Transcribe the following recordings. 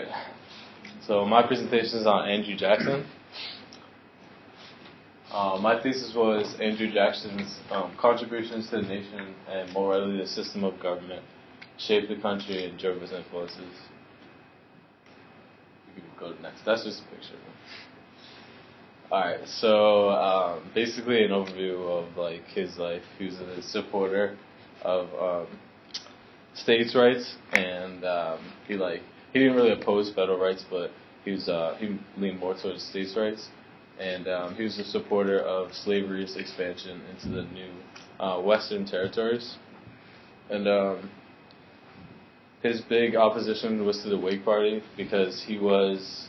Alright, so my presentation is on Andrew Jackson. My thesis was Andrew Jackson's contributions to the nation and more readily the system of government shaped the country and drove his influences. You can go to next. That's just a picture. Alright, so basically an overview of like his life. He was a supporter of states' rights, and he didn't really oppose federal rights, but he leaned more towards states' rights, and he was a supporter of slavery's expansion into the new Western territories, and his big opposition was to the Whig Party because he was,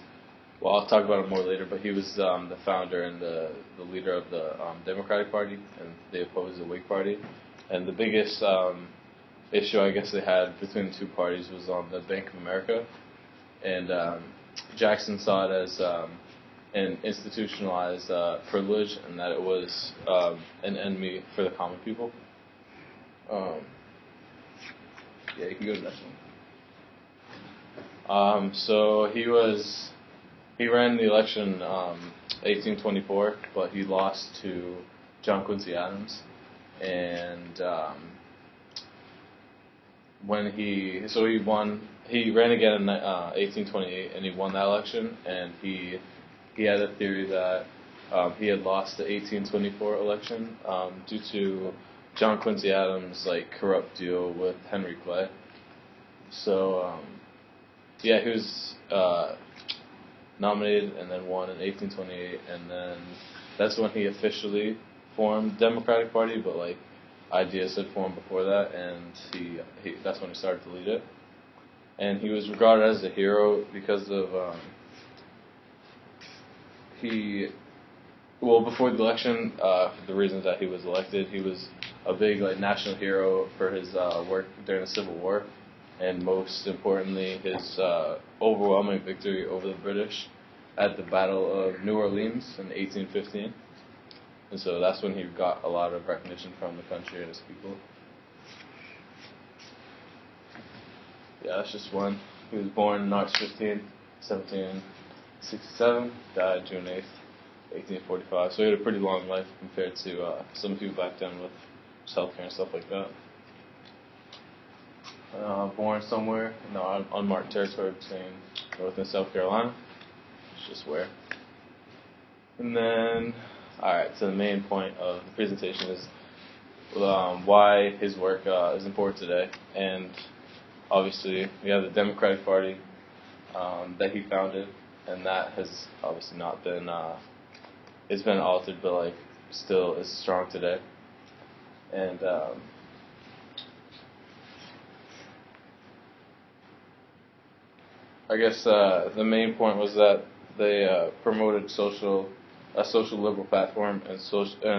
well, I'll talk about it more later, but he was the founder and the leader of the Democratic Party, and they opposed the Whig Party, and the biggest issue I guess they had between the two parties was on the Bank of America, and Jackson saw it as an institutionalized privilege, and that it was an enemy for the common people. Yeah, you can go to the next one. So he ran the election 1824, but he lost to John Quincy Adams, and he ran again in 1828, and he won that election, and he had a theory that he had lost the 1824 election due to John Quincy Adams' corrupt deal with Henry Clay. So he was nominated and then won in 1828, and then that's when he officially formed the Democratic Party, but ideas had formed before that, and that's when he started to lead it. And he was regarded as a hero because of before the election, for the reasons that he was elected, he was a big national hero for his work during the Civil War, and most importantly his overwhelming victory over the British at the Battle of New Orleans in 1815. And so that's when he got a lot of recognition from the country and his people. Yeah, that's just one. He was born March 15th, 1767, died June 8th, 1845. So he had a pretty long life compared to some people back then with healthcare and stuff like that. Born somewhere in the unmarked territory between North and South Carolina. It's just where. And then, alright, so the main point of the presentation is why his work is important today. And obviously, we have the Democratic Party that he founded, and that has obviously not been, it's been altered, but still is strong today. And I guess the main point was that they promoted a social liberal platform and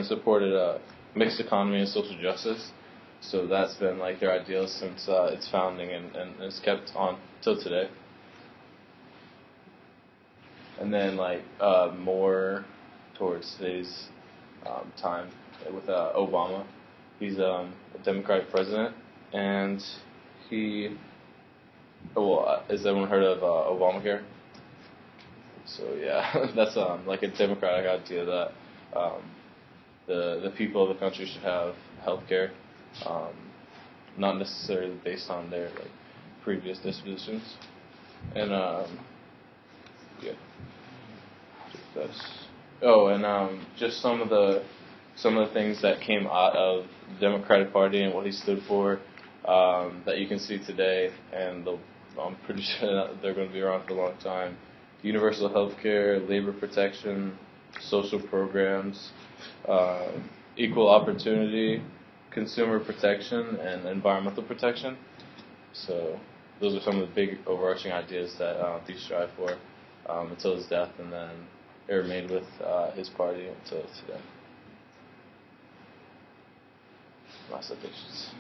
supported a mixed economy and social justice. So that's been their ideals since its founding, and it's kept on till today. And then more towards today's time with Obama. He's a Democratic president, and has everyone heard of Obamacare? So yeah, that's a democratic idea that the people of the country should have health care, not necessarily based on their previous dispositions. And just some of the things that came out of the Democratic Party and what he stood for that you can see today, and I'm pretty sure that they're going to be around for a long time. Universal health care, labor protection, social programs, equal opportunity, consumer protection, and environmental protection. So those are some of the big overarching ideas that he strived for until his death, and then it remained with his party until today. My citations.